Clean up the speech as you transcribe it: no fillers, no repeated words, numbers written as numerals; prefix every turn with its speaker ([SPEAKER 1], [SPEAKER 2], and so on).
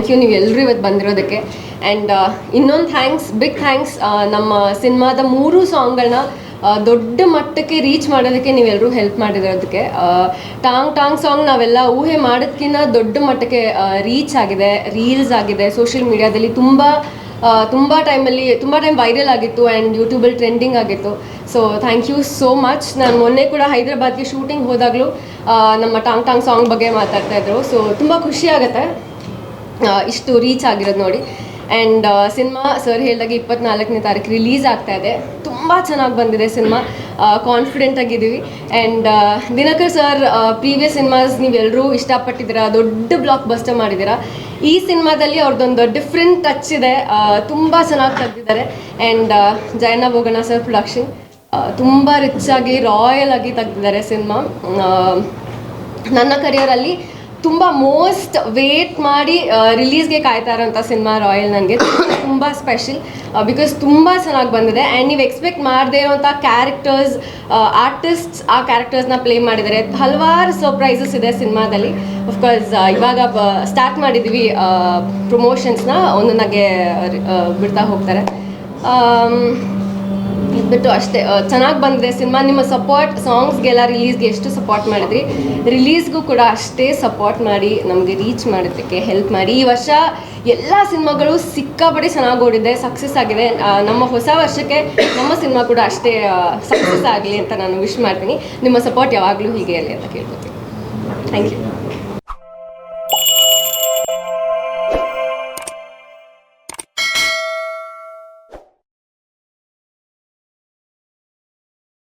[SPEAKER 1] Thank you ನೀವು ಎಲ್ಲರೂ ಇವತ್ತು ಬಂದಿರೋದಕ್ಕೆ. ಆ್ಯಂಡ್ ಇನ್ನೊಂದು ಬಿಗ್ ಥ್ಯಾಂಕ್ಸ್, ನಮ್ಮ ಸಿನಿಮಾದ 3 ಸಾಂಗ್ಗಳನ್ನ ದೊಡ್ಡ ಮಟ್ಟಕ್ಕೆ ರೀಚ್ ಮಾಡೋದಕ್ಕೆ ನೀವೆಲ್ಲರೂ ಹೆಲ್ಪ್ ಮಾಡಿರೋದಕ್ಕೆ. ಟಾಂಗ್ ಟಾಂಗ್ ಸಾಂಗ್ ನಾವೆಲ್ಲ ಊಹೆ ಮಾಡೋದಕ್ಕಿಂತ ದೊಡ್ಡ ಮಟ್ಟಕ್ಕೆ ರೀಚ್ ಆಗಿದೆ, ರೀಲ್ಸ್ ಆಗಿದೆ, ಸೋಷಿಯಲ್ ಮೀಡಿಯಾದಲ್ಲಿ ತುಂಬ ಟೈಮ್ ವೈರಲ್ ಆಗಿತ್ತು ಆ್ಯಂಡ್ ಯೂಟ್ಯೂಬಲ್ಲಿ ಟ್ರೆಂಡಿಂಗ್ ಆಗಿತ್ತು. So thank you so much. ನಾನು ಮೊನ್ನೆ ಕೂಡ ಹೈದರಾಬಾದ್ಗೆ ಶೂಟಿಂಗ್ ಹೋದಾಗಲೂ ನಮ್ಮ ಟಾಂಗ್ ಟಾಂಗ್ ಸಾಂಗ್ ಬಗ್ಗೆ ಮಾತಾಡ್ತಾಯಿದ್ರು. ಸೊ ತುಂಬ ಖುಷಿ ಆಗುತ್ತೆ ಇಷ್ಟು ರೀಚ್ ಆಗಿರೋದು ನೋಡಿ. ಆ್ಯಂಡ್ ಸಿನಿಮಾ ಸರ್ ಹೇಳಿದಾಗ 24ನೇ ತಾರೀಕು ರಿಲೀಸ್ ಆಗ್ತಾಯಿದೆ. ತುಂಬ ಚೆನ್ನಾಗಿ ಬಂದಿದೆ ಸಿನಿಮಾ, ಕಾನ್ಫಿಡೆಂಟ್ ಆಗಿದ್ದೀವಿ. And Dinakar sir previous cinemas ನೀವೆಲ್ಲರೂ ಇಷ್ಟಪಟ್ಟಿದ್ದೀರಾ, ದೊಡ್ಡ ಬ್ಲಾಕ್ ಬಸ್ಟರ್ ಮಾಡಿದ್ದೀರಾ. ಈ ಸಿನಿಮಾದಲ್ಲಿ ಅವ್ರದ್ದೊಂದು ಡಿಫ್ರೆಂಟ್ ಟಚ್ ಇದೆ, ತುಂಬ ಚೆನ್ನಾಗಿ ತೆಗೆದಿದ್ದಾರೆ. And Jayanna Boganna sir production ತುಂಬ ರಿಚ್ ಆಗಿ ರಾಯಲ್ ಆಗಿ ತೆಗೆದಿದ್ದಾರೆ ಸಿನಿಮಾ. ನನ್ನ ಕರಿಯರಲ್ಲಿ ತುಂಬ ಮೋಸ್ಟ್ ವೇಟ್ ಮಾಡಿ ರಿಲೀಸ್ಗೆ ಕಾಯ್ತಾ ಇರೋಂಥ ಸಿನಿಮಾ ರಾಯಲ್. ನನಗೆ ತುಂಬ ಸ್ಪೆಷಲ್ ಬಿಕಾಸ್ ತುಂಬ ಚೆನ್ನಾಗಿ ಬಂದಿದೆ. ಆ್ಯಂಡ್ ನೀವು ಎಕ್ಸ್ಪೆಕ್ಟ್ ಮಾಡದೇ ಇರೋಂಥ ಕ್ಯಾರೆಕ್ಟರ್ಸ್, ಆರ್ಟಿಸ್ಟ್ಸ್ ಆ ಕ್ಯಾರೆಕ್ಟರ್ಸ್ನ ಪ್ಲೇ ಮಾಡಿದ್ದಾರೆ. ಹಲವಾರು ಸರ್ಪ್ರೈಸಸ್ ಇದೆ ಸಿನಿಮಾದಲ್ಲಿ. ಅಫ್ಕೋರ್ಸ್ ಇವಾಗ ಸ್ಟಾರ್ಟ್ ಮಾಡಿದ್ದೀವಿ ಪ್ರಮೋಷನ್ಸ್ನ, ಒಂದೊಂದಾಗೆ ಬಿಡ್ತಾ ಹೋಗ್ತಾರೆ. ಬಿಟ್ಟು ಅಷ್ಟೇ ಚೆನ್ನಾಗಿ ಬಂದಿದೆ ಸಿನಿಮಾ. ನಿಮ್ಮ ಸಪೋರ್ಟ್ ಸಾಂಗ್ಸ್ಗೆಲ್ಲ ರಿಲೀಸ್ಗೆ ಎಷ್ಟು ಸಪೋರ್ಟ್ ಮಾಡಿದ್ರಿ, ರಿಲೀಸ್ಗೂ ಕೂಡ ಅಷ್ಟೇ ಸಪೋರ್ಟ್ ಮಾಡಿ ನಮಗೆ ರೀಚ್ ಮಾಡೋದಕ್ಕೆ ಹೆಲ್ಪ್ ಮಾಡಿ. ಈ ವರ್ಷ ಎಲ್ಲ ಸಿನಿಮಾಗಳು ಸಿಕ್ಕಾಪಟ್ಟೆ ಚೆನ್ನಾಗಿ ಓಡಿದೆ, ಸಕ್ಸಸ್ ಆಗಿದೆ. ನಮ್ಮ ಹೊಸ ವರ್ಷಕ್ಕೆ ನಮ್ಮ ಸಿನಿಮಾ ಕೂಡ ಅಷ್ಟೇ ಸಕ್ಸಸ್ ಆಗಲಿ ಅಂತ ನಾನು ವಿಶ್ ಮಾಡ್ತೀನಿ. ನಿಮ್ಮ ಸಪೋರ್ಟ್ ಯಾವಾಗಲೂ ಹೀಗೆ ಇರಲಿ ಅಂತ ಕೇಳ್ಕೊತೀನಿ. Thank you.